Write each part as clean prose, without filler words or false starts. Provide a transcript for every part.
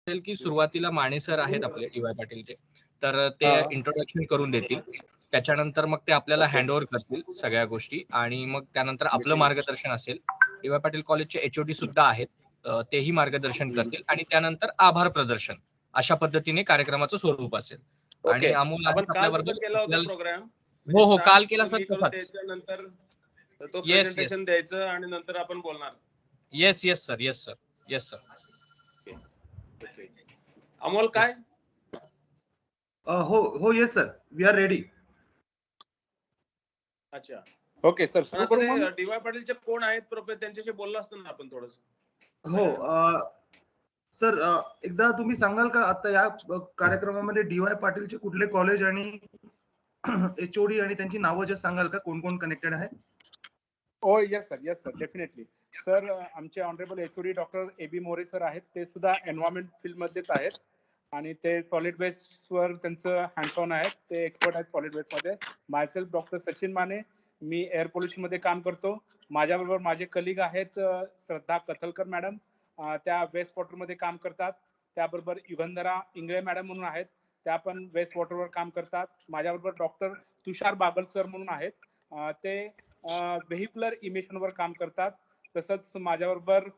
असेल की सुरुवातीला माने सर आहेत आपले डी वाय पाटीलचे, तर ते इंट्रोडक्शन करून देतील. त्याच्यानंतर मग ते आपल्याला हँडओव्हर करतील सगळ्या गोष्टी आणि मग त्यानंतर आपलं मार्गदर्शन असेल. डी वाय पाटील कॉलेजचे एचओडी सुद्धा आहेत, तेही मार्गदर्शन करतील आणि त्यानंतर आभार प्रदर्शन अशा पद्धतीने कार्यक्रमाचं स्वरूप असेल. आणि अमोल आपण काल आपल्याबरोबर जसं केला होता प्रोग्राम, हो हो काल केला सर करून तसाच. नंतर तो प्रेझेंटेशन द्यायचं आणि नंतर आपण बोलणार. Yes yes sir, yes sir, yes sir. Amol काय? हो हो yes sir, we are ready. अच्छा ओके सर, सुरू करू मग. डी वाय पाटीलचे कोण आहेत प्रोफेसर, त्यांच्याशी बोललो असतो ना आपण थोडस. हो सर, एकदा तुम्ही सांगाल का आता या कार्यक्रमामध्ये डी वाय पाटीलचे कुठले कॉलेज आणि एचओडी आणि त्यांची नावं जे सांगाल का, कोण कोण कनेक्टेड आहे? Oh yes sir, definitely sir. आमचे honourable HOD doctor A B More sir आहेत, ते सुद्धा एन्व्हायरमेंट फील्ड मध्येच आहेत आणि ते सॉलिड वेस्ट वर त्यांचं हँड्स ऑन आहेत, ते एक्सपर्ट आहेत सॉलिड वेस्ट मध्ये. मायसेल्फ डॉक्टर सचिन माने, मी एअर पोल्युशन मध्ये काम करतो. माझ्याबरोबर माझे कलिग आहेत श्रद्धा कथलकर मॅडम, त्या वेस्ट वॉटर मध्ये काम करतात. त्याबरोबर युगंधरा इंगळे मॅडम म्हणून आहेत, त्या पण वेस्ट वॉटरवर काम करतात. माझ्याबरोबर डॉक्टर तुषार बागल सर म्हणून आहेत, ते व्हेहिक्युलर इमिशनवर काम करतात. तसंच माझ्याबरोबर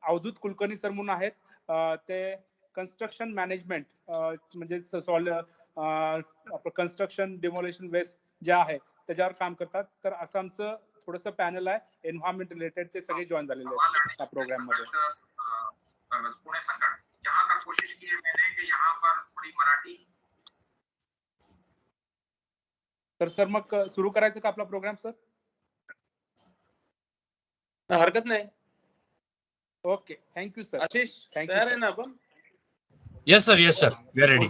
अवधूत कुलकर्णी सर म्हणून आहेत, ते कन्स्ट्रक्शन मॅनेजमेंट म्हणजे आपलं कन्स्ट्रक्शन डिमोलेशन वेस्ट जे आहे त्याच्यावर काम करतात. तर असं आमचं थोडंसं पॅनल आहे एन्व्हायरमेंट रिलेटेड, ते सगळे जॉईन झालेले आहेत त्या प्रोग्राम मध्ये. तर सर मग सुरू करायचं का आपला प्रोग्राम सर? हरकत नाही. Okay, thank you sir. आशिष तयार आहे ना आपण? Yes sir, yes sir, we are ready.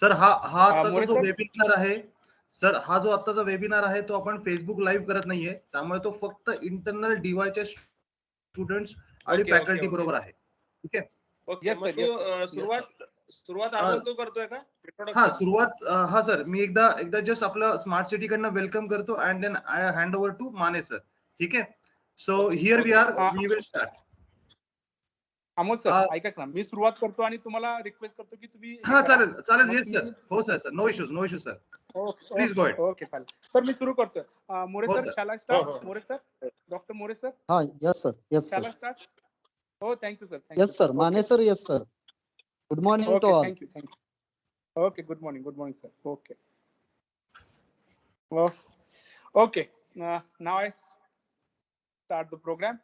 Sir हा आताचा जो वेबिनार आहे सर, हा जो आताचा वेबिनार आहे तो आपण फेसबुक लाईव्ह करत नाहीये, त्यामुळे तो फक्त इंटरनल डीवायच्या स्टुडंट्स आणि फॅकल्टी बरोबर आहे. ठीक आहे. ओके, सुरुवात आपण तो करतोय का? हा सुरुवात, हा सर, मी एकदा जस्ट आपलं स्मार्ट सिटी कडनं वेलकम करतो and then I hand over to Mane sir. ठीक आहे. So here we are, we will start. Amol sir ऐका ना, मी सुरुवात करतो आणि तुम्हाला रिक्वेस्ट करतो की तुम्ही. हा चालेल येस सर. हो sir, no issues sir. Please go ahead. Okay चालेल सर, मी सुरू करतो. More sir, shall I start. More sir, doctor More sir. हाँ यस सर, शाला स्टार्ट. हो thank you sir. Yes sir, Mane sir. Yes sir, good morning to all. Thank you. Okay, good morning sir. Okay, now I start the program.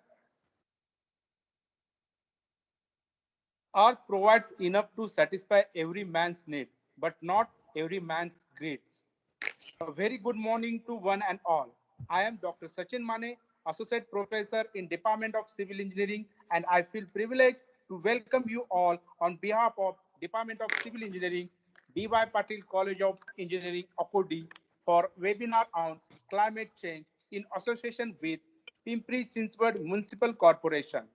Art provides enough to satisfy every man's need, but not every man's greeds. A very good morning to one and all. I am Dr. Sachin Mane, Associate Professor in Department of Civil Engineering, and I feel privileged to welcome you all on behalf of Department of Civil Engineering, D.Y. Patil College of Engineering, Akodi, for webinar on climate change in association with Pimpri Chinchwad Municipal Corporation.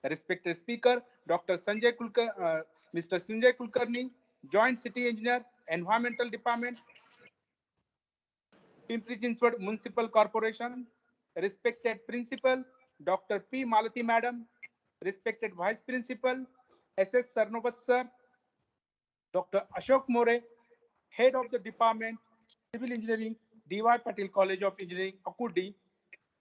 The respected speaker, Dr. Mr. Sanjay Kulkarni, Joint City Engineer, Environmental Department, Pimpri Chinchwad Municipal Corporation. Respected Principal, Dr. P. Malati Madam. Respected Vice Principal, S.S. Sarnobat Sir. Dr. Ashok More, Head of the Department, Civil Engineering, D.Y. Patil College of Engineering, Akudi.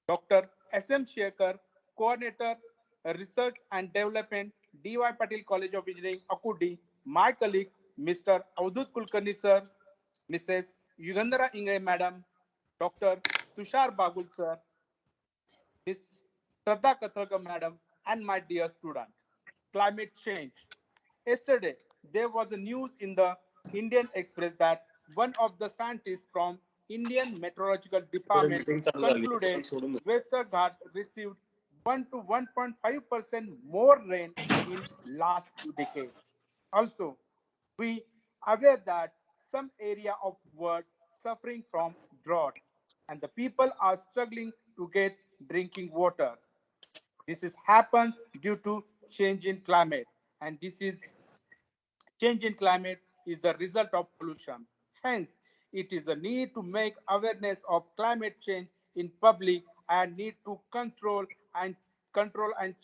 Dr. S.M. Shekhar, Coordinator, Research and Development, D.Y. Patil College of Engineering, Akudi. My colleague, Mr. Avadhut Kulkarni Sir, Mrs. Yugandhara Ingre Madam, Dr. Tushar Bagul Sir, Ms. Shraddha Kathalkar Madam, and my dear student. Climate change. Yesterday, there was a news in the Indian Express that one of the scientists from Indian Meteorological Department concluded Western Ghats received 1 to 1.5% more rain in last 2 decades. Also, we aware that some area of world suffering from drought and the people are struggling to get drinking water. This is happened due to change in climate, and this is change in climate is the result of pollution. Hence, it is a need to make awareness of climate change in public and need to control and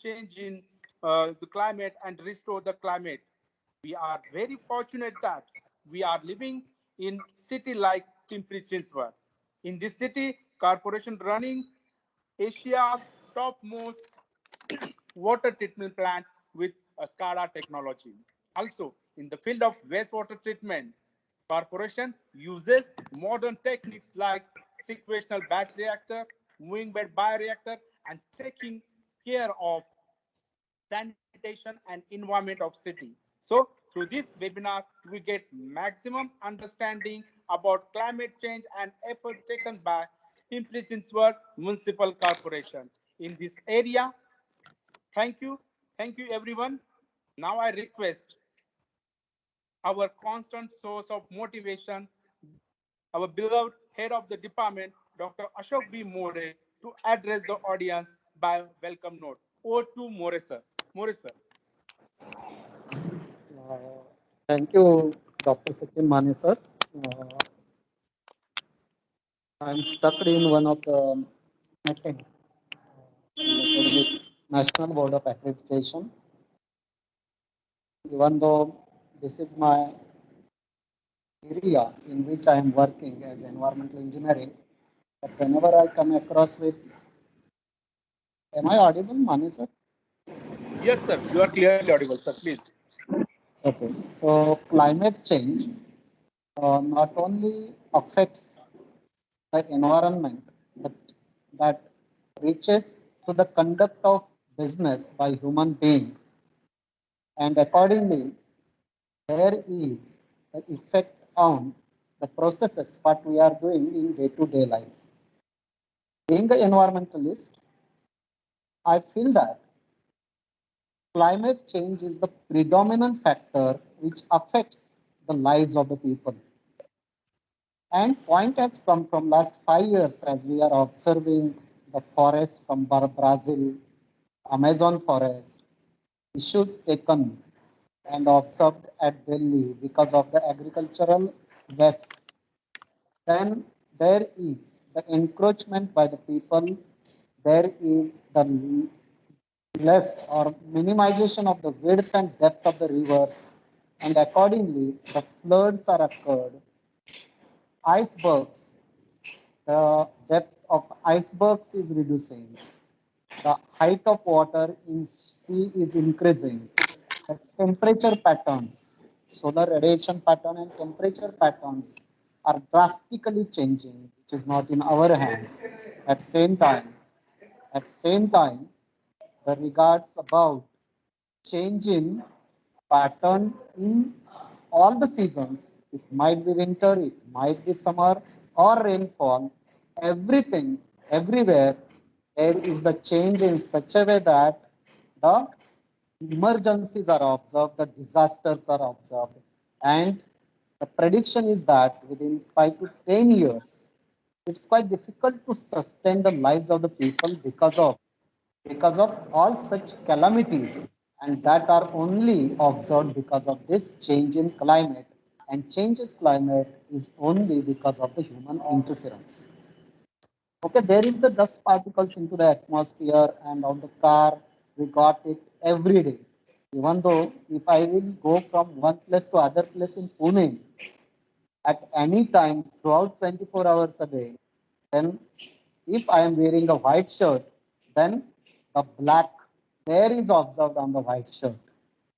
change in the climate and restore the climate. We are very fortunate that we are living in city like Pimpri-Chinchwad. In this city, corporation running Asia's topmost water treatment plant with a SCADA technology. Also, in the field of wastewater treatment, corporation uses modern techniques like sequential batch reactor, moving bed bioreactor, and taking care of sanitation and environment of city. So through this webinar, we get maximum understanding about climate change and effort taken by Pimpri-Chinchwad Municipal Corporation in this area. Thank you. Thank you, everyone. Now I request our constant source of motivation, our beloved head of the department, Dr. Ashok B. More, to address the audience by welcome note. Over to More, sir. More, sir. Thank you, Dr. Sakin Mane, sir. Uh, I'm stuck in one of the meeting related with National Board of Accreditation. Even though this is my area in which I am working as environmental engineering, but whenever I come across with, am I audible, Mane, sir? Yes, sir. You are clearly audible, sir. Please. Okay. So climate change not only affects the environment, but that reaches to the conduct of business by human being, and accordingly there is the effect on the processes what we are doing in day-to-day life. Being an environmentalist, I feel that climate change is the predominant factor which affects the lives of the people. And point has come from last 5 years as we are observing the forest from Brazil, Amazon forest, issues taken and observed at Delhi because of the agricultural waste. Then there is the encroachment by the people. There is the less or minimization of the width and depth of the rivers, and accordingly the floods are occurred. Icebergs, the depth of icebergs is reducing. The height of water in sea is increasing. The temperature patterns, solar radiation pattern and temperature patterns are drastically changing, which is not in our hand. At same time, the regards about change in pattern in all the seasons. It might be winter, it might be summer or rainfall. Everything, everywhere, there is the change in such a way that the emergencies are observed, the disasters are observed. And the prediction is that within 5 to 10 years, it's quite difficult to sustain the lives of the people because of all such calamities, and that are only observed because of this change in climate, and change in climate is only because of the human interference. Okay, there is the dust particles into the atmosphere, and on the car we got it every day. Even though if I will go from one place to other place in Pune at any time throughout 24 hours a day, then if I am wearing a white shirt, then the black there is observed on the white shirt.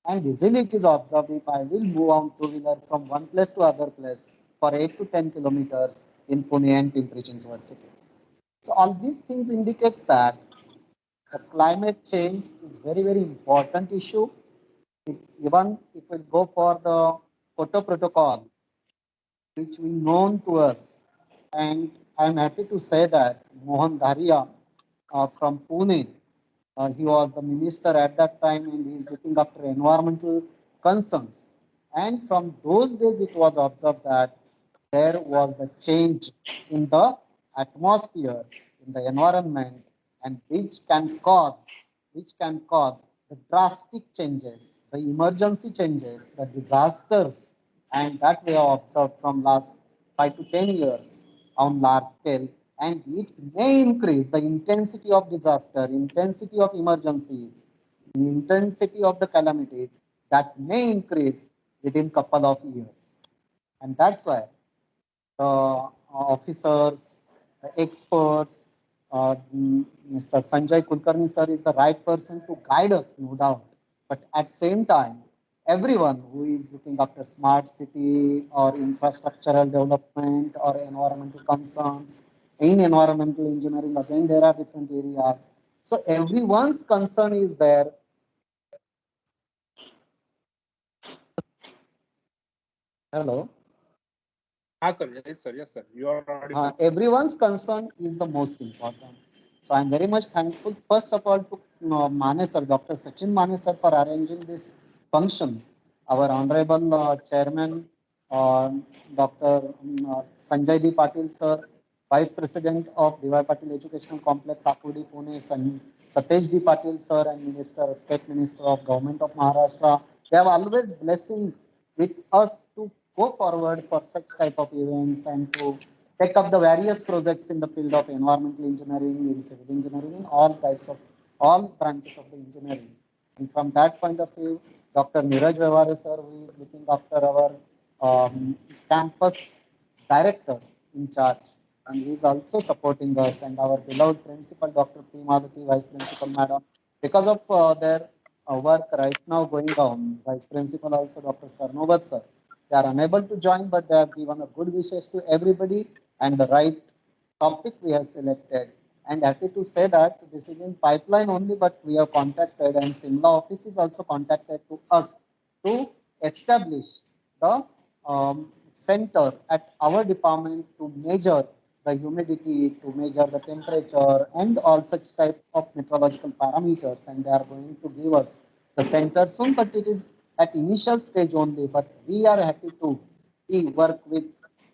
And easily it is observed if I will move on two-wheeler from one place to other place for 8 to 10 kilometers in Pune and Pimpri-Chinchwad city. So all these things indicates that the climate change is very, very important issue. Even if we go for the Kyoto Protocol, which we known to us, and I'm happy to say that Mohan Dharia from Pune, he was the minister at that time, and he is looking after environmental concerns. And from those days, it was observed that there was the change in the atmosphere, in the environment, and which can cause the drastic changes, the emergency changes, the disasters, and that we have observed from last 5 to 10 years on large scale, and it may increase the intensity of disaster, intensity of emergencies, the intensity of the calamities that may increase within couple of years. And that's why the officers, the experts, Mr. Sanjay Kulkarni sir is the right person to guide us, no doubt. But at same time, everyone who is looking after smart city or infrastructural development or environmental concerns, in environmental engineering, again, there are different areas. So everyone's concern is there. Hello. Sir. Yes, sir. Yes, sir. You are audible. Everyone's concern is the most important. So I'm very much thankful, first of all, to Mane sir, Dr. Sachin Mane sir, for arranging this function. Our honorable chairman, Dr. Sanjay D. Patil sir, Vice President of D.Y. Patil Educational Complex, Akudi, Pune, Satesh D. Patil sir, and Minister, State Minister of Government of Maharashtra. They have always blessing with us to go forward for such type of events and to take up the various projects in the field of environmental engineering, in civil engineering, in all types of, all branches of the engineering. And from that point of view, Dr. Neeraj Vyavare sir, who is looking after our campus director in charge, and he is also supporting us, and our beloved principal, Dr. P. Maruti, Vice Principal Madam, because of their work right now going on, Vice Principal also Dr. Sarnobat sir, they are unable to join, but they have given a good wishes to everybody, and the right topic we have selected. And happy to say that this is in pipeline only, but we have contacted, and Simla office is also contacted to us to establish the center at our department to measure the humidity, to measure the temperature, and all such type of meteorological parameters. And they are going to give us the center soon, but it is at initial stage only. But we are happy to work with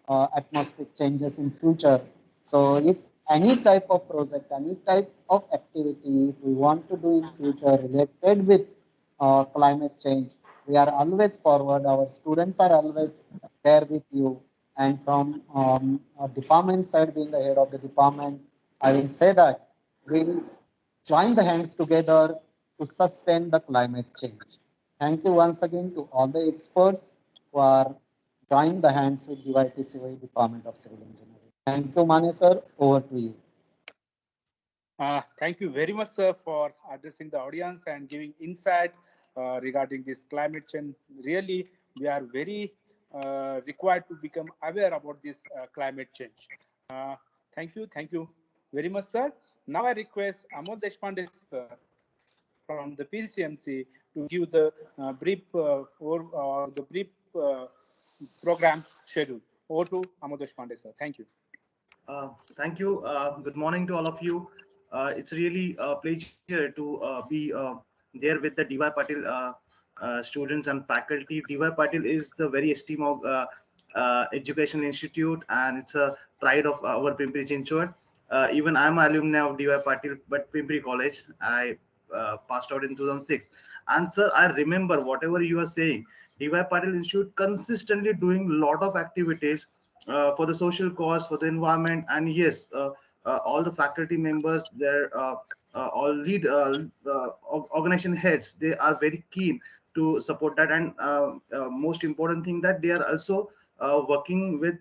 atmospheric changes in future. So if any type of project, any type of activity we want to do in future related with climate change, we are always forward. Our students are always there with you. And from department side, being the head of the department, I will say that we'll join the hands together to sustain the climate change. Thank you once again to all the experts who are joined the hands with DYPCY Department of Civil Engineering. Thank you, Mane sir. Over to you. Thank you very much, sir, for addressing the audience and giving insight regarding this climate change. Really, we are very required to become aware about this climate change. Thank you very much, sir. Now I request Amol Deshpande, sir, from the PCMC to give the brief or the brief program schedule. Over to Amol Deshpande, sir. Thank you. Thank you. Good morning to all of you. It's really a pleasure to be there with the D.Y. Patil students and faculty. D.Y. Patil is the very esteemed education institute, and it's a pride of our Pimpri Chinchwad. Even I'm an alumni of D.Y. Patil, but Pimpri College. I passed out in 2006. And sir, I remember whatever you are saying. D.Y. Patil Institute consistently doing a lot of activities for the social cause, for the environment, and yes, all the faculty members, their all lead organization heads, they are very keen to support that. And most important thing that they are also working with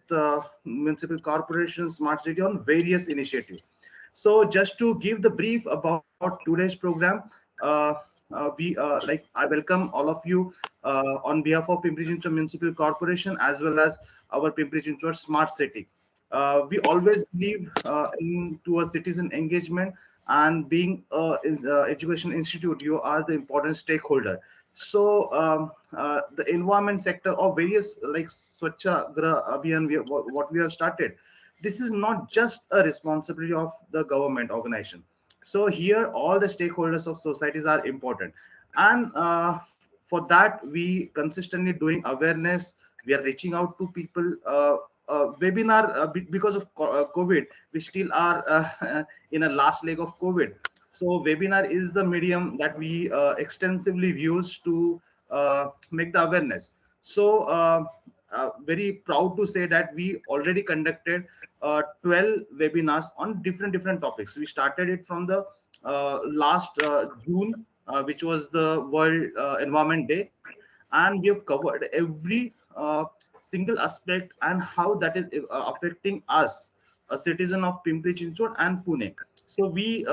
municipal corporations, smart city on various initiatives. So just to give the brief about today's program, I welcome all of you on behalf of Pimpri Chinchwad Municipal Corporation as well as our Pimpri Chinchwad Smart City. We always believe into a citizen engagement, and being education institute, you are the important stakeholder. So the environment sector of various like Swachha Grah Abhiyan, what we have started, this is not just a responsibility of the government organization. So here all the stakeholders of societies are important, and for that we consistently doing awareness. We are reaching out to people. Webinar because of COVID, we still are in a last leg of COVID. So webinar is the medium that we extensively use to make the awareness. So very proud to say that we already conducted 12 webinars on different topics. We started it from the last June which was the World Environment Day, and we have covered every single aspect and how that is affecting us, a citizen of Pimpri Chinchwad and Pune. So we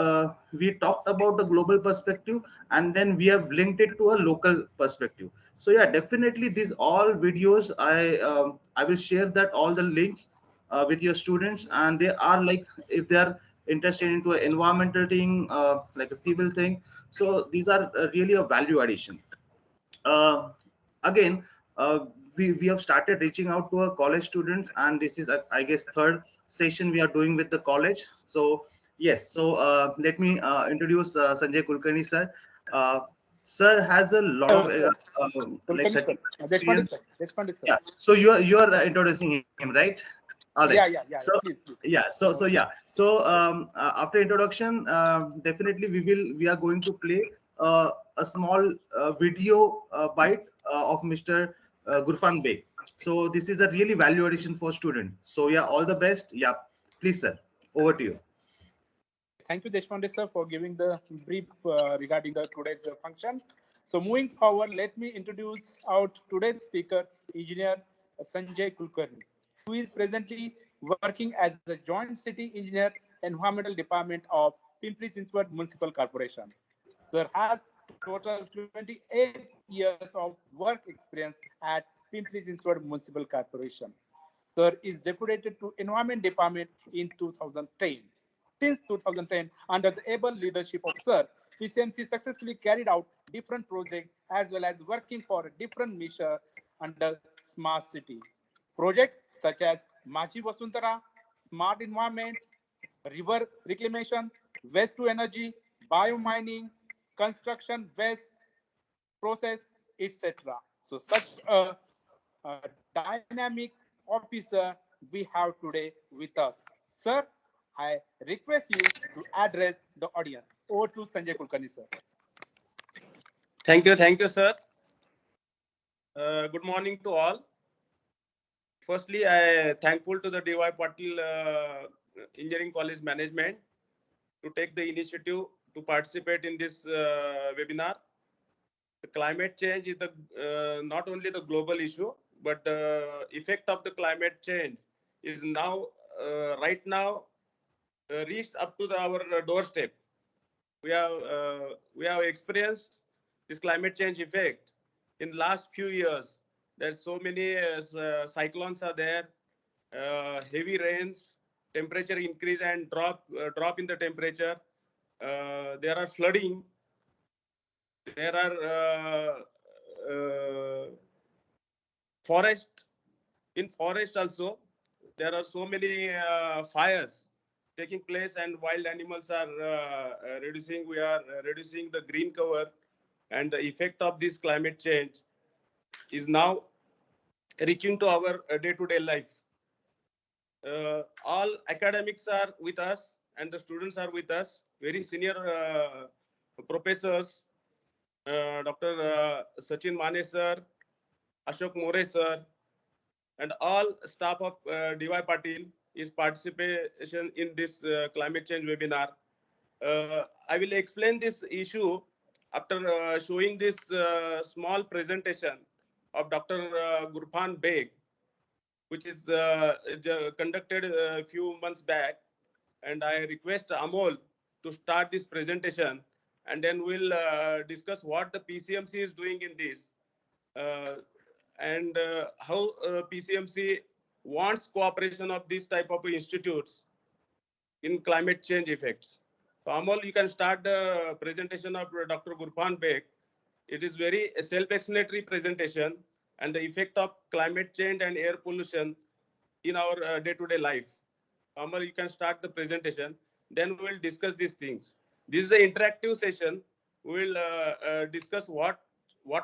talked about the global perspective, and then we have linked it to a local perspective. So yeah, definitely these all videos I will share that all the links with your students, and they are like, if they are interested into an environmental thing, like a civil thing, so these are really a value addition. uh, Again, uh, we have started reaching out to our college students, and this is I guess third session we are doing with the college. So yes, so let me introduce Sanjay Kulkarni sir. uh, Sir has a lot of like Kulkarni sir, 30 Deshpande experience. sir, Deshpande sir. Yeah, so you are introducing him, right? All right. Yeah. So Please, please. yeah, so yeah, so after introduction, definitely we are going to play a small video bite of Mr. Gurfan Beg. So this is a really value addition for student. So yeah, all the best. Yeah, please sir, over to you. Thank you, Deshpande sir, for giving the brief regarding the today's function. So moving forward, let me introduce out today's speaker, Engineer Sanjay Kulkarni, who is presently working as a Joint City Engineer, Environmental Department of Pimpri Chinchwad Municipal Corporation. Sir has total 28 years of work experience at Pimpri Chinchwad Municipal Corporation. Sir is deputed to Environment Department in 2010. Since 2010, under the able leadership of Sir, PCMC successfully carried out different projects as well as working for a different mission under Smart City. Projects such as Machi Vasuntara, Smart Environment, River Reclamation, Waste to Energy, Biomining, Construction Waste Process, etc. So such a dynamic officer we have today with us. Sir, I request you to address the audience. Over to Sanjay Kulkarni, sir. Thank you, sir. Good morning to all. Firstly, I thankful to the DY Patil Engineering College Management to take the initiative to participate in this webinar. The climate change is the not only the global issue, but the effect of the climate change is now right now reached up to our doorstep. We have experienced this climate change effect in the last few years. There's so many cyclones are there, heavy rains, temperature increase and drop in the temperature. There are flooding. There are forest. In forest also, there are so many fires taking place, and wild animals are reducing. We are reducing the green cover, and the effect of this climate change is now reaching to our day-to-day life. All academics are with us, and the students are with us. Very senior professors, Dr. Sachin Mane sir, Ashok More sir, and all staff of DY Patil is participation in this climate change webinar. I will explain this issue after showing this small presentation of Dr. Gurfan Beg, which is conducted a few months back. And I request Amol to start this presentation, and then we'll discuss what the PCMC is doing in this, and how PCMC wants cooperation of this type of institutes in climate change effects. So Amol, you can start the presentation of Dr. Gurfan Beg. It is very self-explanatory presentation and the effect of climate change and air pollution in our day-to-day life. Amol, you can start the presentation. Then we will discuss these things. This is an interactive session. We will discuss what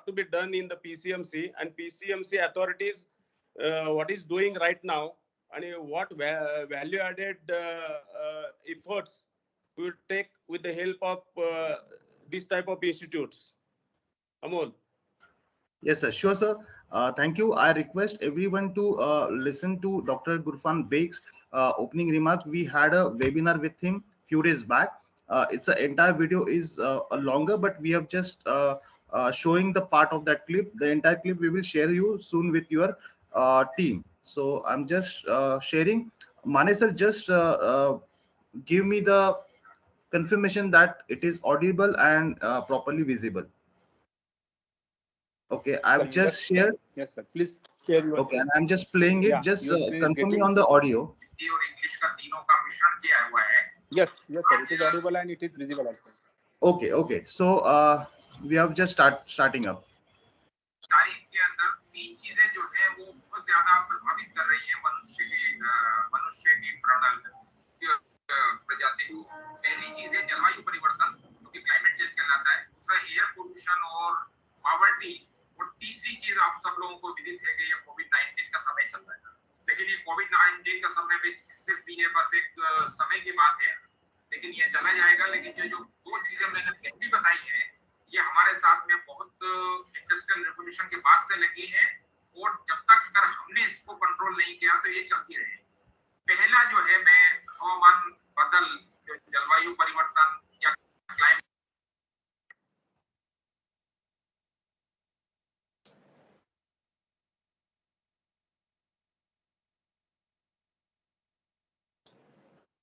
to be done in the PCMC and PCMC authorities, what is doing right now, and what value added efforts we will take with the help of this type of institutes. Amol. Yes, sir. Sure, sir. Thank you. I request everyone to listen to Dr. Gurfan Beg's opening remark. We had a webinar with him few days back, It's an entire video is a longer, but we have just showing the part of that clip. The entire clip we will share you soon with your team. So I'm just sharing. Mane sir, just give me the confirmation that it is audible and properly visible. Okay, I've just shared. Yes, sir. Please share your Okay, screen. and I'm just playing it. Yeah, Just your screen is confirm me getting- on the audio. और English का तीनों का मिश्रण किया हुआ है। Yes, sir. It is audible and it is visible also. Okay, okay. So we have just starting up. तारीख के अंदर तीन चीजें जो है वो बहुत ज्यादा प्रभावित कर रही है मनुष्य की प्रजाति को। पहली चीज है जलवायु परिवर्तन, जो कि क्लाइमेट चेंज कहलाता है। दूसरा एयर पोल्यूशन और पॉवर्टी, और तीसरी चीज आप सब लोगों को विदित है कि ये कोविड-19 का समय चल रहा है। लेकिन ये कोविड-19 का समय भी सिर्फ ये बस एक समय की बात है, लेकिन ये चला जाएगा। लेकिन ये जो दो चीजें मैंने पहले बताई है, ये हमारे साथ में बहुत इंडस्ट्रियल रेवोल्यूशन के बाद से लगी है, और जब तक अगर हमने इसको कंट्रोल नहीं किया तो ये चलती रहे। पहला जो है, मैं हवामान बदल, जो जलवायु परिवर्तन या climate,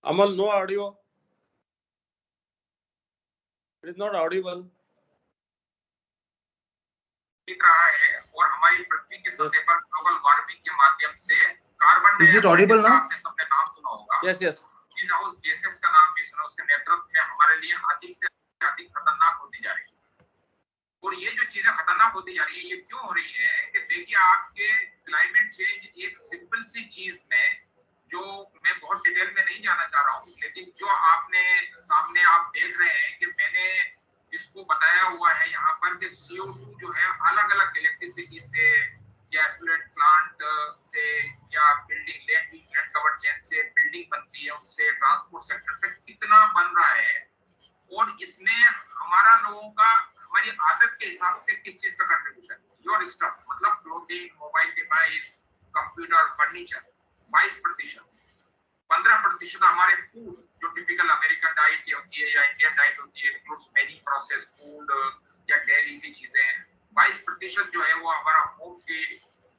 Amal, no audio. It is not audible. दिख रहा है, और हमारी पृथ्वी की सतह पर ग्लोबल वार्मिंग के माध्यम से carbon Is it audible now? आपने सबने नाम सुना होगा। Yes, yes. Green house gases का नाम भी सुना। उसके नेतृत्व में हमारे लिए अधिक से अधिक खतरनाक होती जा रही है। और ये जो चीजें खतरनाक होती जा रही है, ये क्यों हो रही है कि देखिए, आपके क्लाइमेट चेंज एक सिंपल सी चीज में, जो मैं बहुत डिटेल में नहीं जाना चाह रहा हूँ, लेकिन जो आपने सामने आप देख रहे हैं कि मैंने इसको बताया हुआ है यहाँ पर कि CO2 जो है अलग अलग इलेक्ट्रिसिटी से या एफ्लुएंट प्लांट से या बिल्डिंग लैंड कवर चेन से बिल्डिंग बनती है, उससे ट्रांसपोर्ट सेक्टर से कितना बन रहा है, और इसमें हमारा लोगों का, हमारी आदत के हिसाब से किस चीज का कंट्रीब्यूशन, योर स्टफ मतलब clothing, mobile device, computer, furniture 22%, 15% हमारे फूड, जो टिपिकल अमेरिकन डाइट होती है या इंडियन डाइट होती है, इंक्लूड्स मेनी प्रोसेस्ड फूड या डेयरी की चीजें। 22% जो है वो हमारा होम की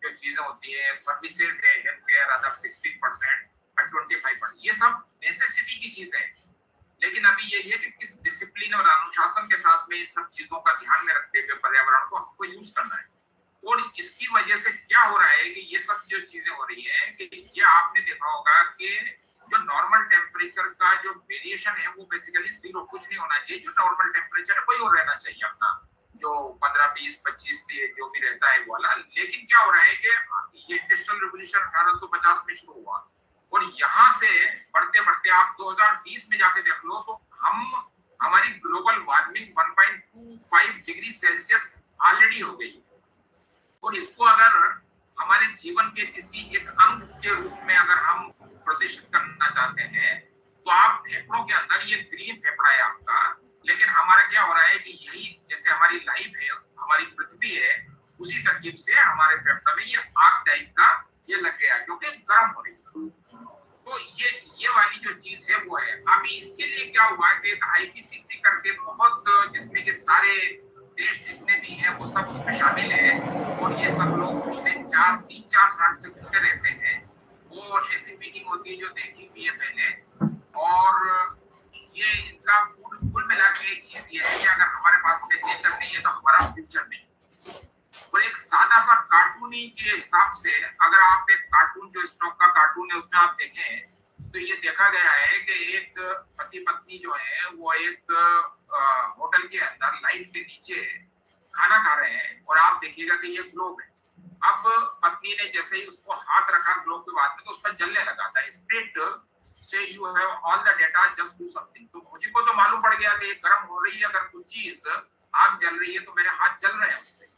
जो चीजें होती है, सर्विसेज है, हेल्थ केयर, अदर 16% और 25%। ये सब नेसेसिटी की चीजें हैं। लेकिन अभी ये है कि किस डिसिप्लिन और अनुशासन के साथ में इन सब चीजों का ध्यान में रखते हुए पर्यावरण को हमको यूज करना है। और इसकी वजह से क्या हो रहा है कि ये सब जो चीजें हो रही है, कि ये आपने देखा होगा कि जो नॉर्मल टेम्परेचर का जो वेरिएशन है वो बेसिकली 0, कुछ नहीं होना चाहिए। जो नॉर्मल टेम्परेचर है वही और रहना चाहिए अपना, जो 15, 20, 25 जो भी रहता है वो वाला। लेकिन क्या हो रहा है कि ये इंडस्ट्रियल रेवोल्यूशन 1850 में शुरू हुआ, और यहाँ से बढ़ते बढ़ते आप 2020 में जाके देख लो तो हमारी global warming 1.25 degree Celsius already हो गई। और इसको अगर हमारे जीवन के किसी एक अंग के रूप में अगर हम प्रदर्शित करना चाहते हैं, तो आप फेफड़ों के अंदर, ये ग्रीन फेफड़ा है आपका, लेकिन हमारा क्या हो रहा है कि यही जैसे हमारी लाइफ है, हमारी पृथ्वी है, उसी तरकीब से हमारे फेफड़े में ये आग टाइप का ये लग गया, जो कि गर्म हो रही है। तो ये वाली जो चीज है वो है। अब इसके लिए क्या हुआ कि IPCC करके बहुत, जिसमें के सारे देश जितने भी हैं वो सब उसमें शामिल है, और ये सब लोग पिछले 3-4 साल से घूमते रहते हैं। वो ऐसी मीटिंग होती है जो देखी हुई है मैंने, और ये इनका कुल मिला के एक चीज ये है कि अगर हमारे पास में नेचर नहीं है तो हमारा फ्यूचर नहीं। और एक सादा सा कार्टूनी के हिसाब से, अगर आप एक कार्टून, जो स्टॉक का कार्टून है, उसमें आप देखें तो ये देखा गया है कि एक पति पत्नी जो है वो एक होटल के अंदर लाइट के नीचे खाना खा रहे हैं, और आप देखिएगा कि ये ग्लोब है। अब पत्नी ने जैसे ही उसको हाथ रखा ग्लोब के बाद में, तो उसका जलने लगा था। स्प्रिट से you have all the data, just do something. तो मुझे को तो मालूम पड़ गया कि गर्म हो रही है, अगर कुछ चीज आग जल रही है तो मेरे हाथ जल रहे हैं उससे।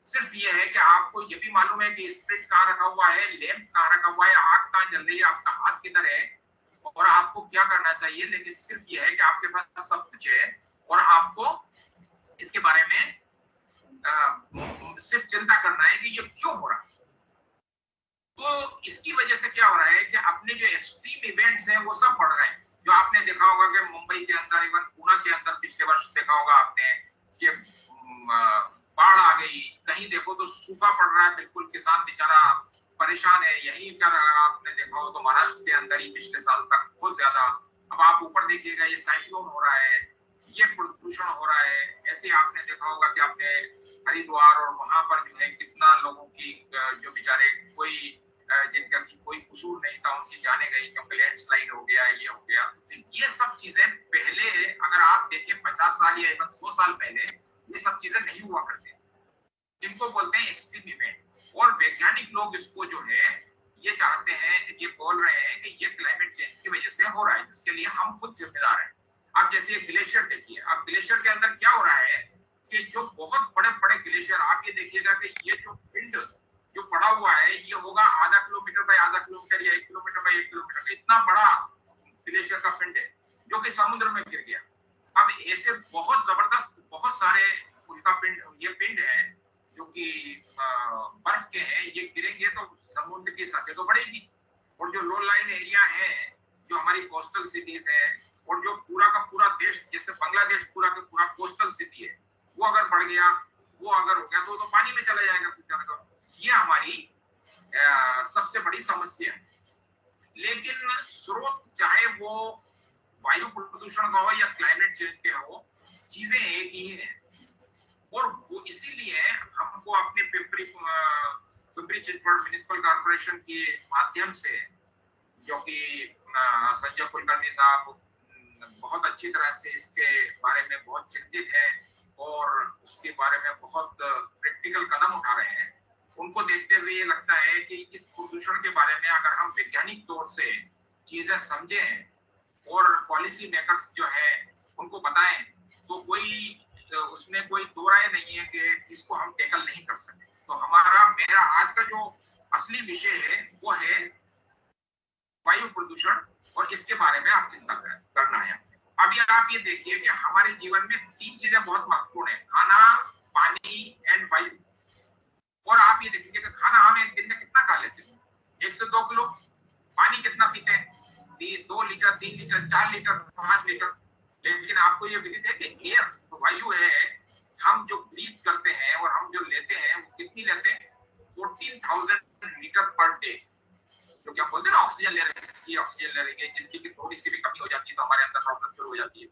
सिर्फ ये है कि आपको ये भी मालूम है कि स्प्रिट कहाँ रखा हुआ है, लैंप कहाँ रखा हुआ है, आग कहाँ जल रही है, आपका हाथ किधर है, और आपको क्या करना चाहिए। लेकिन सिर्फ ये है कि आपके पास सब कुछ है, और आपको इसके बारे में सिर्फ चिंता करना है कि ये क्यों हो रहा है। तो इसकी वजह से क्या हो रहा है कि अपने जो एक्सट्रीम इवेंट्स हैं वो सब बढ़ रहे हैं। जो जो आपने देखा होगा कि मुंबई के अंदर, इवन पुणे के अंदर पिछले वर्ष देखा होगा आपने कि बाढ़ आ गई, कहीं देखो तो सूखा पड़ रहा है, बिल्कुल किसान बेचारा परेशान है। यही कर आपने देखा हो तो महाराष्ट्र के अंदर ही पिछले साल तक बहुत ज्यादा। अब आप ऊपर देखिएगा, ये साइक्लोन हो रहा है, ये प्रदूषण हो रहा है। ऐसे आपने देखा होगा कि आपने हरिद्वार और वहां पर जो है कितना लोगों की जो बेचारे कोई जिनका की कोई कसूर नहीं था उनकी जाने गई, क्योंकि लैंडस्लाइड हो गया, ये हो गया। तो ये सब चीजें पहले अगर आप देखें 50 साल या 100 साल पहले ये सब चीजें नहीं हुआ करती, इनको बोलते हैं एक्सट्रीम इवेंट। और वैज्ञानिक लोग इसको जो है ये चाहते हैं, ये बोल रहे हैं कि ये क्लाइमेट चेंज की वजह से हो रहा है, जिसके लिए हम खुद जिम्मेदार हैं। आप जैसे ग्लेशियर देखिए, अब ग्लेशियर के अंदर क्या हो रहा है कि जो बहुत बड़े बड़े ग्लेशियर, आप ये देखिएगा कि ये जो पिंड जो पड़ा हुआ है ये होगा आधा किलोमीटर बाय आधा किलोमीटर या 1 किलोमीटर बाय 1 किलोमीटर, इतना बड़ा ग्लेशियर का पिंड है जो कि समुद्र में गिर गया। अब ऐसे बहुत जबरदस्त बहुत सारे उनका पिंड, ये पिंड है जो कि बर्फ के हैं, ये गिरेंगे तो समुद्र की सतह तो बढ़ेगी। और जो लो लाइन एरिया है, जो हमारी कोस्टल सिटीज है, और जो पूरा का पूरा देश, जैसे बांग्लादेश पूरा का पूरा कोस्टल सिटी है, वो अगर बढ़ गया, वो अगर हो गया तो पानी में चला जाएगा कुछ ज्यादा। ये हमारी सबसे बड़ी समस्या है। लेकिन स्रोत चाहे वो वायु प्रदूषण का हो या क्लाइमेट चेंज के हो, चीजें एक ही हैं। और वो इसीलिए हमको अपने पिंपरी चिंचवड म्युनिसिपल कॉर्पोरेशन के माध्यम से, जो कि संजय कुलकर्णी साहब बहुत अच्छी तरह से इसके बारे में बहुत चिंतित है और उसके बारे में बहुत प्रैक्टिकल कदम उठा रहे हैं, उनको देखते हुए ये लगता है कि इस प्रदूषण के बारे में अगर हम वैज्ञानिक तौर से चीजें समझें और पॉलिसी मेकर्स जो है उनको बताएं, तो कोई उसमें कोई दो राय नहीं है कि इसको हम टैकल नहीं कर सकते। तो मेरा आज का जो असली विषय है वो है वायु प्रदूषण, और इसके बारे में आप चिंता करना है। अभी आप ये देखिए कि हमारे जीवन में 3 चीजें बहुत महत्वपूर्ण है, खाना, पानी एंड वायु। और आप ये देखेंगे कि खाना हम एक दिन में कितना खा लेते हैं, 1 से 2 किलो। पानी कितना पीते हैं, 2 लीटर, 3 लीटर, 4 लीटर, 5 लीटर। लेकिन आपको ये विदित है कि एयर, तो वायु है, हम जो ब्रीथ करते हैं और हम जो लेते हैं वो कितनी लेते हैं, 14,000 लीटर पर डे। जो क्या बोलते हैं ना, ऑक्सीजन ले रहे हैं, जिनकी थोड़ी सी भी कमी हो जाती है तो हमारे अंदर प्रॉब्लम शुरू हो जाती है।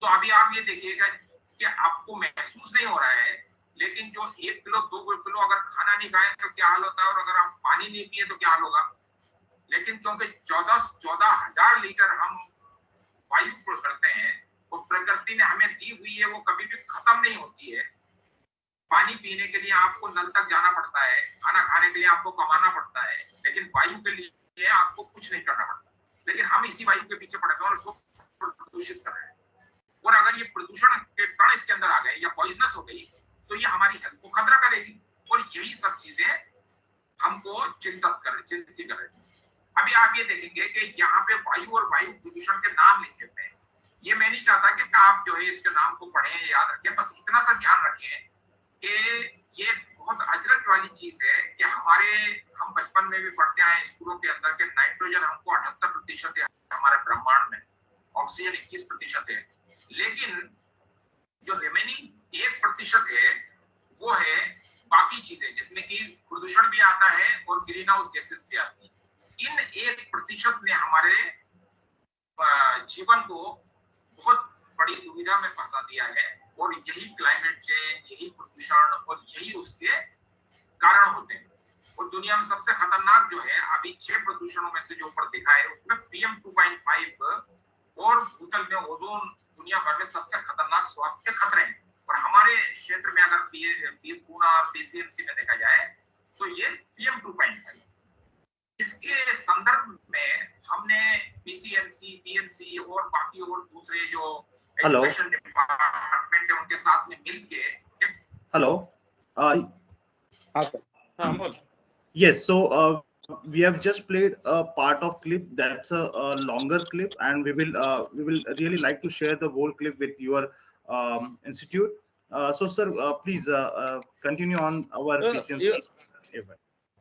तो अभी आप ये देखिएगा कि आपको महसूस नहीं हो रहा है, लेकिन जो 1 किलो 2 किलो अगर खाना नहीं खाए तो क्या हाल होता है, और अगर आप पानी नहीं पिए तो क्या हाल होगा। लेकिन क्योंकि 14,000 लीटर हम वायु करते हैं, वो प्रकृति ने हमें दी हुई है, वो कभी भी खत्म नहीं होती है। पानी पीने के लिए आपको नल तक जाना पड़ता है, खाना खाने के लिए आपको कमाना पड़ता है, लेकिन वायु के लिए आपको कुछ नहीं करना पड़ता। लेकिन हम इसी वायु के पीछे पड़े हैं और उसको प्रदूषित कर रहे हैं। और अगर ये प्रदूषण के कण इसके अंदर आ गए या पॉइजनस हो गई तो ये हमारी हेल्थ को खतरा करेगी। और यही सब चीजें हमको चिंतित कर रही है। अभी आप ये देखेंगे कि यहाँ पे वायु और वायु प्रदूषण के नाम लिखे हुए हैं। ये मैं नहीं चाहता कि आप जो है इसके नाम को पढ़ें, याद रखें, बस इतना सा ध्यान रखें कि ये बहुत अजरत वाली चीज है कि हम बचपन में भी पढ़ते आए स्कूलों के अंदर कि नाइट्रोजन हमको 78% है हमारे ब्रह्मांड में, ऑक्सीजन 21% है। लेकिन जो रिमेनिंग 1% है वो है बाकी चीजें, जिसमें कि प्रदूषण भी आता है और ग्रीन हाउस गैसेस भी आती है। इन 1% ने हमारे जीवन को बहुत बड़ी दुविधा में फंसा दिया है, और यही क्लाइमेट चेंज, यही प्रदूषण और यही उसके कारण होते हैं। और दुनिया में सबसे खतरनाक जो है अभी 6 प्रदूषणों में से जो ऊपर दिखा है उसमें PM 2.5 और भूतल में ओजोन दुनिया भर में सबसे खतरनाक स्वास्थ्य के खतरे हैं। और हमारे क्षेत्र में अगर पूना PCMC में देखा जाए तो ये PM 2.5। इसके संदर्भ में हमने PCMC, PNC और बाकी और दूसरे जो एजुकेशन डिपार्टमेंट है उनके साथ में मिलके Yes, so we have just played a part of clip. That's a longer clip, and we will really like to share the whole clip with your institute. So, sir, please continue on our PCMC.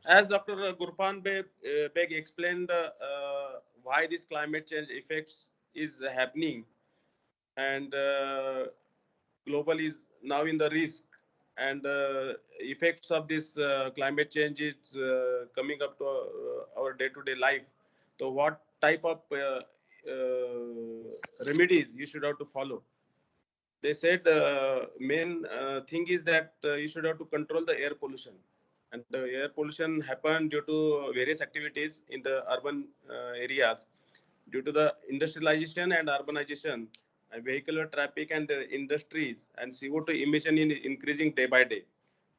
As Dr. Gurpan Beg explained the why this climate change effects is happening, and global is now in the risk, and effects of this climate change is coming up to our day-to-day life. So what type of remedies you should have to follow? They said main thing is that you should have to control the air pollution, and the air pollution happened due to various activities in the urban areas, due to the industrialization and urbanization, vehicular traffic and industries, and CO2 emission in increasing day by day.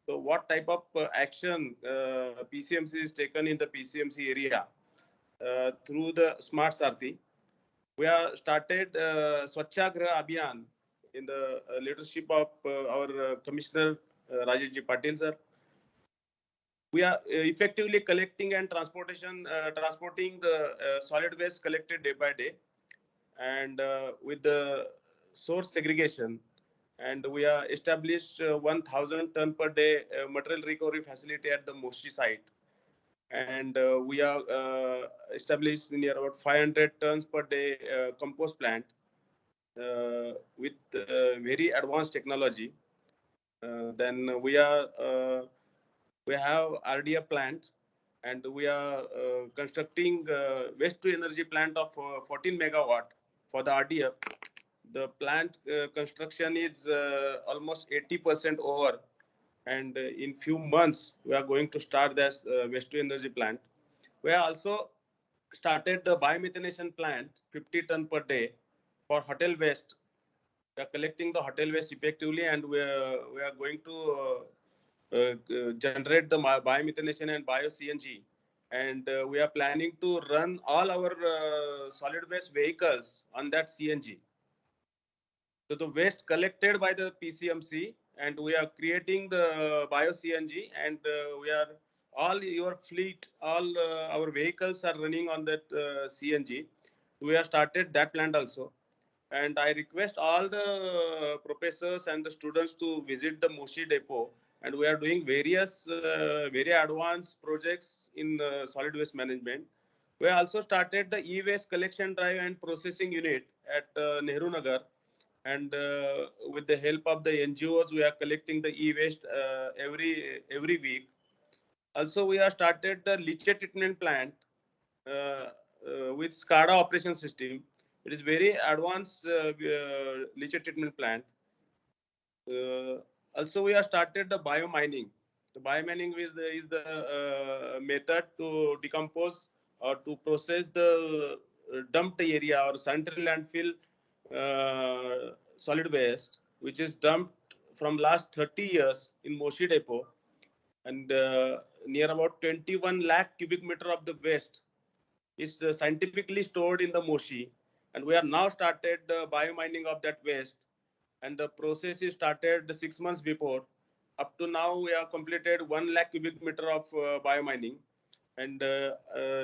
So what type of action PCMC is taken in the PCMC area through the Smart Sarthi? We have started Swachhagraha Abhiyan in the leadership of our Commissioner Rajeshji Patil sir. We are effectively collecting and transporting the solid waste collected day by day, and with the source segregation, and we are established 1,000 ton per day material recovery facility at the Moshi site, and we are established near about 500 tons per day compost plant with very advanced technology. Then we have RDF plant, and we are constructing waste to energy plant of 14 megawatt for the RDF. The plant construction is almost 80% over, and in few months we are going to start this waste to energy plant. We have also started the biomethanation plant, 50 ton per day for hotel waste. We are collecting the hotel waste effectively, and we are going to generate the biomethanation and bio CNG, and we are planning to run all our solid waste vehicles on that CNG. So the waste collected by the PCMC, and we are creating the bio CNG, and we are all your fleet, all our vehicles are running on that CNG. We have started that plant also, and I request all the professors and the students to visit the Moshi depot, and we are doing various very advanced projects in solid waste management. We also started the e-waste collection drive and processing unit at Nehru Nagar, and with the help of the NGOs, we are collecting the e-waste every week. Also, we have started the leachate treatment plant with SCADA operation system. It is very advanced leachate treatment plant. Also, we have started the biomining. The biomining is the method to decompose or to process the dumped area or sanitary landfill solid waste, which is dumped from last 30 years in Moshi depot, and near about 21 lakh cubic meter of the waste is scientifically stored in the Moshi, and we are now started biomining of that waste, and the process is started 6 months before. Up to now, we have completed 1 lakh cubic meter of biomining, and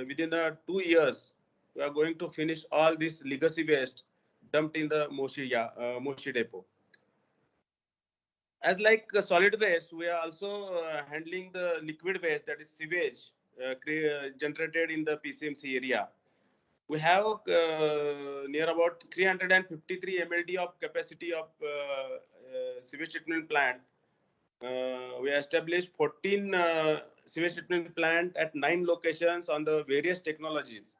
within 2 years, we are going to finish all this legacy waste dumped in the Moshi depot. As like solid waste, we are also handling the liquid waste, that is sewage, generated in the PCMC area. We have near about 353 MLD of capacity of sewage treatment plant. We established 14 sewage treatment plant at 9 locations on the various technologies: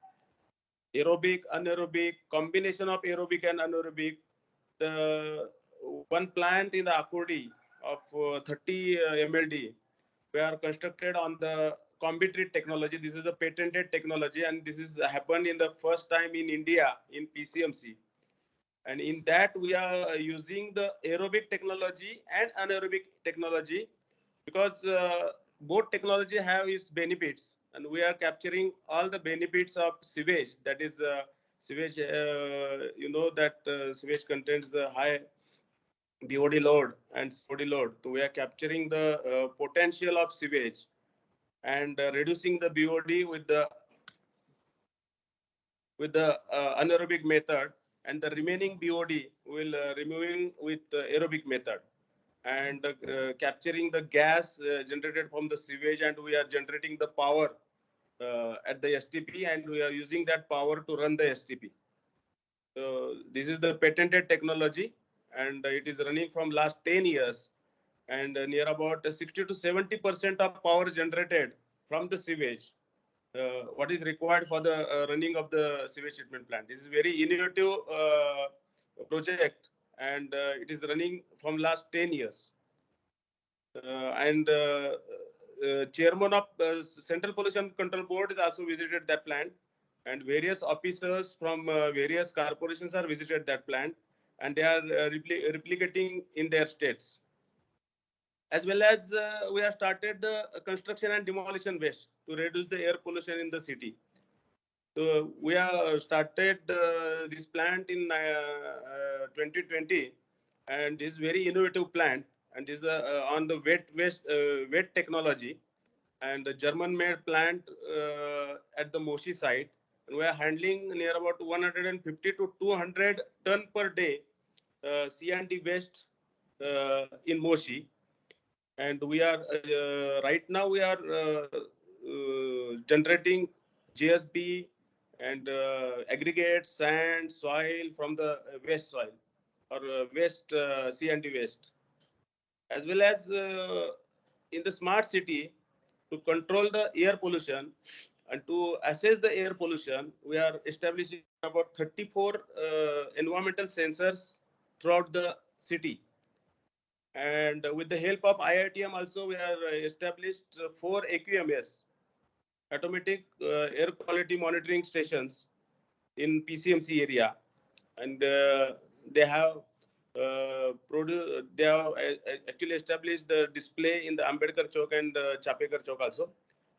aerobic, anaerobic, combination of aerobic and anaerobic. The one plant in the Akurdi of 30 MLD, we are constructed on the Combitreat technology. This is a patented technology, and this is happened in the first time in India in PCMC. And in that, we are using the aerobic technology and anaerobic technology, because both technology have its benefits, and we are capturing all the benefits of sewage. That is sewage, you know that sewage contains the high BOD load and COD load. So we are capturing the potential of sewage and reducing the BOD with the anaerobic method, and the remaining BOD will removing with the aerobic method, and capturing the gas generated from the sewage, and we are generating the power at the STP, and we are using that power to run the STP. So this is the patented technology, and it is running from last 10 years, and near about 60 to 70% of power generated from the sewage, what is required for the running of the sewage treatment plant. This is very innovative project, and it is running from last 10 years. And chairman of Central Pollution Control Board is also visited that plant, and various officers from various corporations are visited that plant, and they are replicating in their states. As well as we have started the construction and demolition waste to reduce the air pollution in the city. So we have started this plant in 2020, and this is very innovative plant, and this is on the wet technology, and the German-made plant at the Moshi site. And we are handling near about 150 to 200 ton per day C&D waste in Moshi. And we are right now we are generating GSB and aggregate sand, soil from the waste soil or waste C&D waste, as well as in the smart city, to control the air pollution and to assess the air pollution. We are establishing about 34 environmental sensors throughout the city. And with the help of IITM also, we have established 4 AQMS, automatic air quality monitoring stations in PCMC area. And they have actually established the display in the Ambedkar Chowk and Chapekar Chowk also.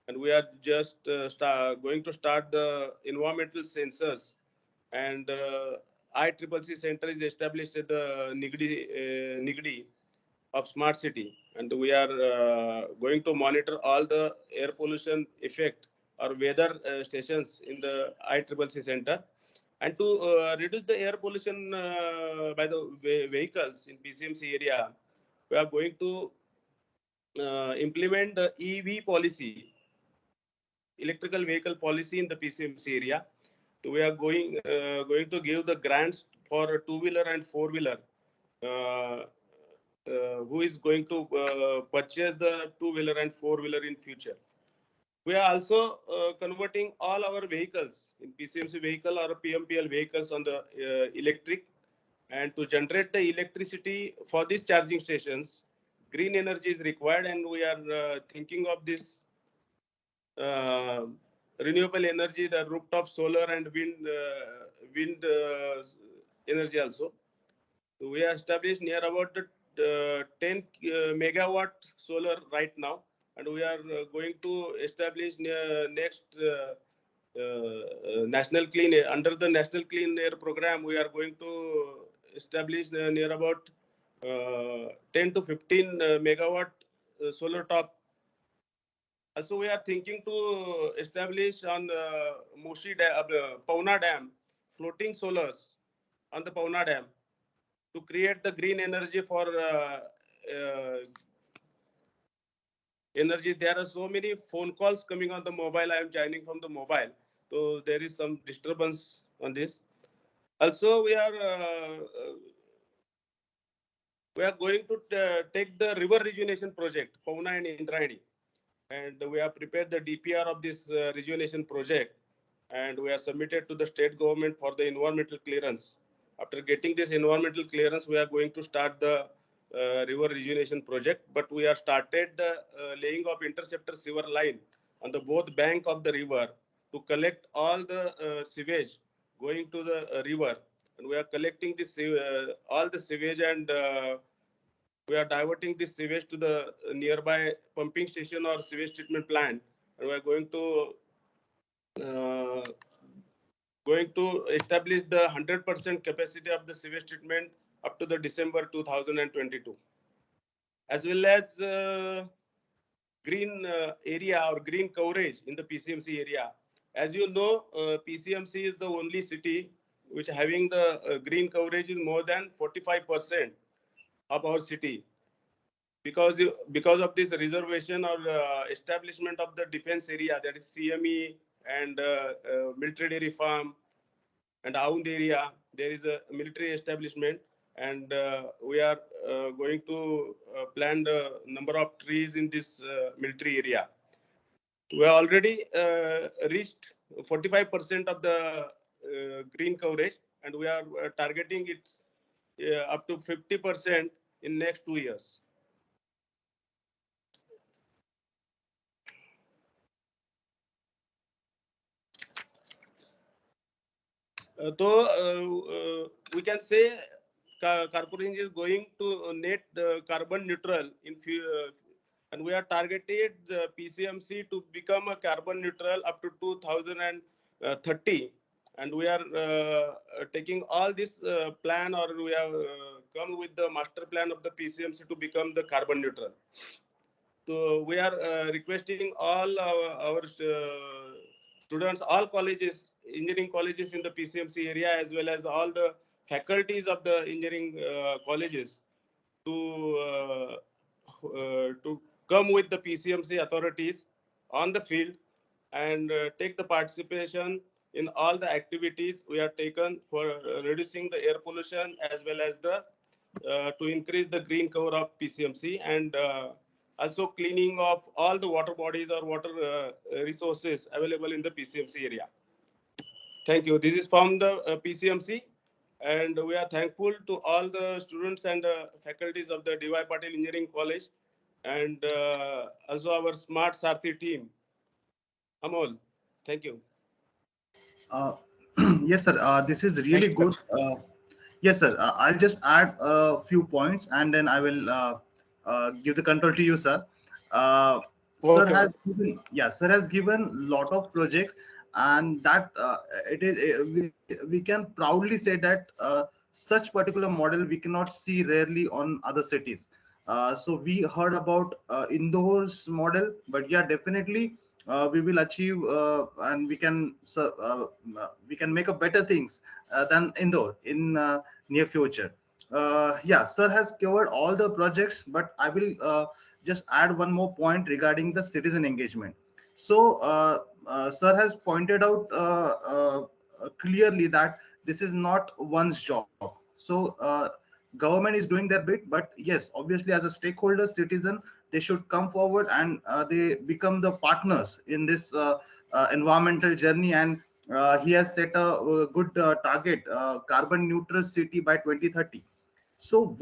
And we are just going to start the environmental sensors. And ICCC center is established at the Nigdi of smart city, and we are going to monitor all the air pollution effect or weather stations in the ICCC center. And to reduce the air pollution by the vehicles in PCMC area, we are going to implement the EV policy, electrical vehicle policy in the PCMC area. So we are going to give the grants for two-wheeler and four-wheeler. Who is going to purchase the two-wheeler and four-wheeler in future. We are also converting all our vehicles in PCMC vehicle or PMPL vehicles on the electric, and to generate the electricity for these charging stations, green energy is required, and we are thinking of this renewable energy, the rooftop solar and wind energy also. So we have established near about 10 megawatt solar right now, and we are going to establish next national clean air. Under the national clean air program, we are going to establish near about 10 to 15 megawatt solar top. Also, we are thinking to establish on Moshi Pauna Dam floating solars on the Pauna Dam to create the green energy for energy. There are so many phone calls coming on the mobile. I am joining from the mobile, so there is some disturbance on this. Also, we are going to take the river rejuvenation project, Pauna and Indrayani, and we have prepared the DPR of this rejuvenation project, and we are submitted to the state government for the environmental clearance. After getting this environmental clearance, we are going to start the river rejuvenation project, but we have started the laying of interceptor sewer line on the both bank of the river to collect all the sewage going to the river, and we are collecting this all the sewage, and we are diverting this sewage to the nearby pumping station or sewage treatment plant, and we are going to establish the 100% capacity of the sewage treatment up to the December 2022. As well as green area or green coverage in the PCMC area. As you know, PCMC is the only city which having the green coverage is more than 45% of our city. because of this reservation or establishment of the defense area, that is CME and military dairy farm and Aund area, there is a military establishment, and we are going to plant a number of trees in this military area. We have already reached 45% of the green coverage, and we are targeting it up to 50% in next 2 years. So we can say corporation is going to net carbon neutral in and we are targeted the PCMC to become a carbon neutral up to 2030, and we are taking all this plan, or we have come with the master plan of the PCMC to become the carbon neutral. So we are requesting all our students, all colleges, engineering colleges in the PCMC area, as well as all the faculties of the engineering colleges to come with the PCMC authorities on the field and take the participation in all the activities we have taken for reducing the air pollution, as well as the to increase the green cover of PCMC, and also cleaning of all the water bodies or water resources available in the PCMC area. Thank you. This is from the PCMC, and we are thankful to all the students and faculties of the D.Y. Patil Engineering College, and also our Smart Sarthi team. Amol, thank you. Yes, sir. This is really Thank you, good. Yes, sir. I'll just add a few points, and then I will give the control to you, sir. Sir Okay. has given, yeah, sir has given lot of projects, and that it is we can proudly say that such particular model we cannot see rarely on other cities. So we heard about Indore's model, but yeah, definitely we will achieve and we can make a better things than Indore in near future. Yeah, sir has covered all the projects, but I will just add one more point regarding the citizen engagement. So sir has pointed out clearly that this is not one's job. So government is doing their bit, but yes, obviously as a stakeholder citizen, they should come forward and they become the partners in this environmental journey. And he has set a good target, carbon neutral city by 2030. So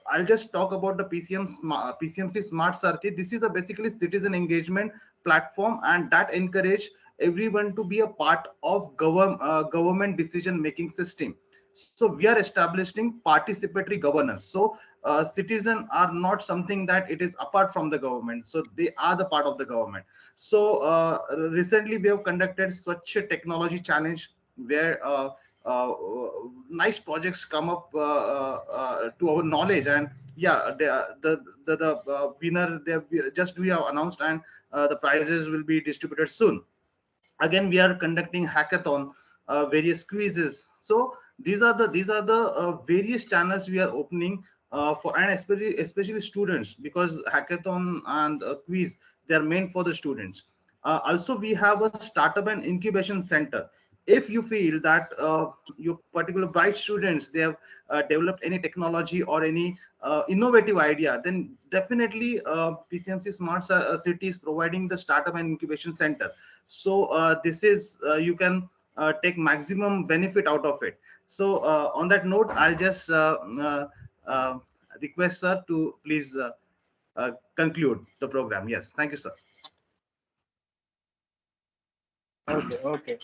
I'll just talk about the PCMC Smart Sarthi. This is a basically citizen engagement platform, and that encourage everyone to be a part of government decision making system. So we are establishing participatory governance. So citizens are not something that it is apart from the government. So they are the part of the government. So recently we have conducted Swachh Technology Challenge, where uh, nice projects come up to our knowledge. And yeah, the winner we have announced, and the prizes will be distributed soon. Again, we are conducting hackathon, various quizzes. So these are the various channels we are opening for, and especially students, because hackathon and quiz, they are meant for the students. Also we have a startup and incubation center. If you feel that your particular bright students, they have developed any technology or any innovative idea, then definitely PCMC Smart City is providing the startup and incubation center. So this is you can take maximum benefit out of it. So on that note, I'll just uh, request sir to please conclude the program. Yes, thank you, sir. Okay.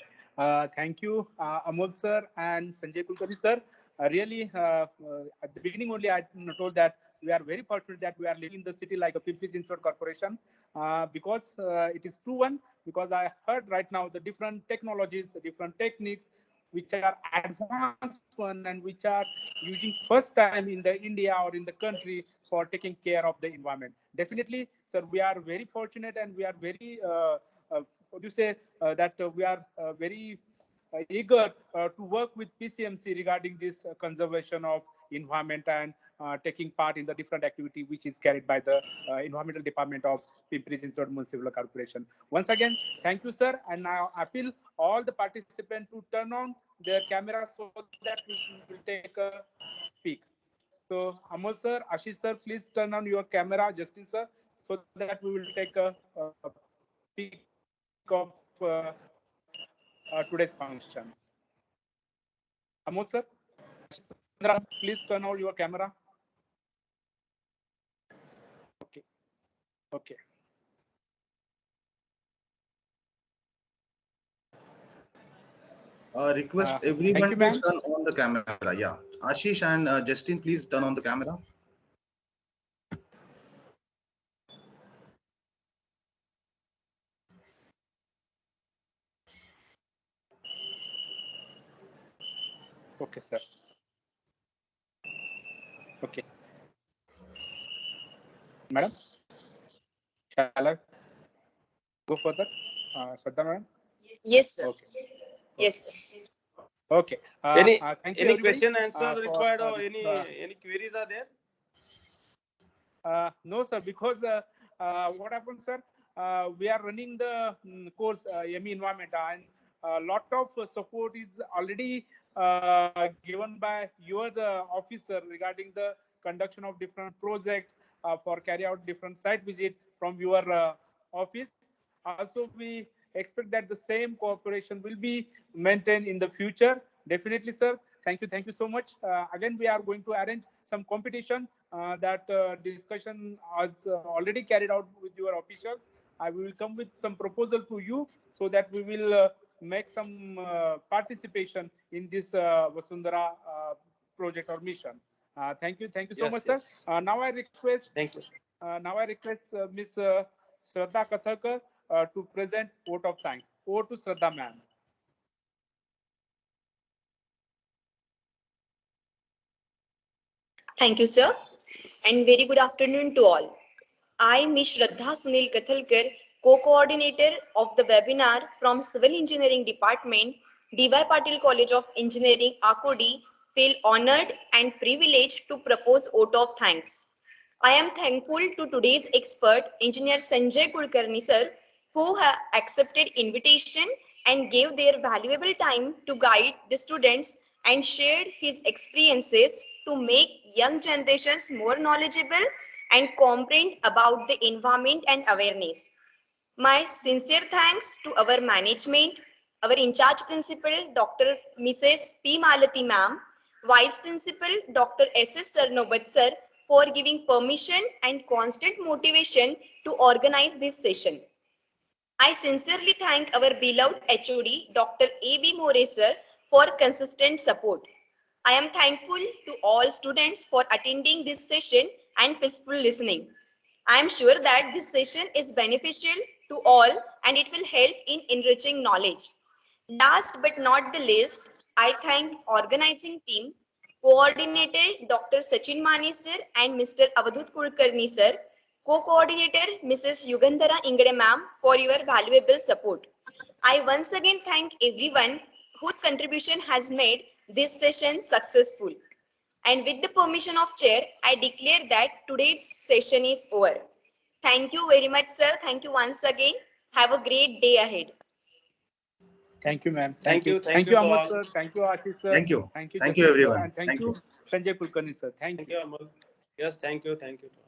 Thank you, Amol sir and Sanjay Kulkarni sir. At the beginning only, I told that we are very fortunate that we are living in the city like a Pimpri Chinchwad Corporation, because it is proven. Because I heard right now the different technologies, the different techniques, which are advanced one and which are using first time in the India or in the country for taking care of the environment. Definitely, sir, we are very fortunate, and we are very what do you say that we are very eager to work with PCMC regarding this conservation of environment and taking part in the different activity which is carried by the Environmental Department of Pimpri-Chinchwad Municipal Corporation. Once again, thank you, sir. And now I appeal all the participants to turn on their camera so that we will take a peek. So Amol sir, Ashish sir, please turn on your camera, Justin sir, so that we will take a peek of today's function. Amol sir, please turn on your camera. Okay. Okay. Request Thank everyone you, to ma'am. turn on the camera. Yeah, Ashish and Justin, please turn on the camera. Okay, sir. Okay. Madam, shall I go further? Shraddha, madam? Yes, sir. Okay. Yes. Okay. Any thank you, any everybody, question answer for, required or this, any queries are there? No, sir, because what happens, sir? We are running the course ME environment, and a lot of support is already given by your officer regarding the conduction of different projects for carry out different site visit from your office. Also, we expect that the same cooperation will be maintained in the future. Definitely, sir. Thank you so much. Again, we are going to arrange some competition. That discussion was already carried out with your officials. I will come with some proposal to you so that we will make some participation in this Vasundhara project or mission. Thank you so much, sir. Now I request. Thank you. Now I request Miss Shraddha Kathakar to present vote of thanks. Over to Shraddha, ma'am. Thank you, sir. And very good afternoon to all. I, Ms. Shraddha Sunil Kathalkar, co-coordinator of the webinar from Civil Engineering Department, D.Y. Patil College of Engineering, Akodi, feel honored and privileged to propose vote of thanks. I am thankful to today's expert, Engineer Sanjay Kulkarni sir, who have accepted invitation and gave their valuable time to guide the students and shared his experiences to make young generations more knowledgeable and comprehend about the environment and awareness. My sincere thanks to our management, our in-charge principal, Dr. Mrs. P. Malati ma'am, Vice Principal, Dr. S.S. Sarnobat sir, for giving permission and constant motivation to organize this session. I sincerely thank our beloved HOD, Dr. A.B. More sir, for consistent support. I am thankful to all students for attending this session and peaceful listening. I am sure that this session is beneficial to all and it will help in enriching knowledge. Last but not the least, I thank organizing team, coordinator Dr. Sachin Mani sir and Mr. Avadhut Kulkarni sir, co-coordinator Mrs. Yugandhara Ingade ma'am for your valuable support. I once again thank everyone whose contribution has made this session successful. And with the permission of chair, I declare that today's session is over. Thank you very much, sir. Thank you once again. Have a great day ahead. Thank you, ma'am. Thank you. Thank you, to Amol all. sir. Thank you, Ashish sir. Thank you. Thank you, Thank Justin you, everyone. sir. And thank you, Sanjay Kulkarni sir. Thank Thank you. you, Amal. Yes, thank you. Thank you, sir.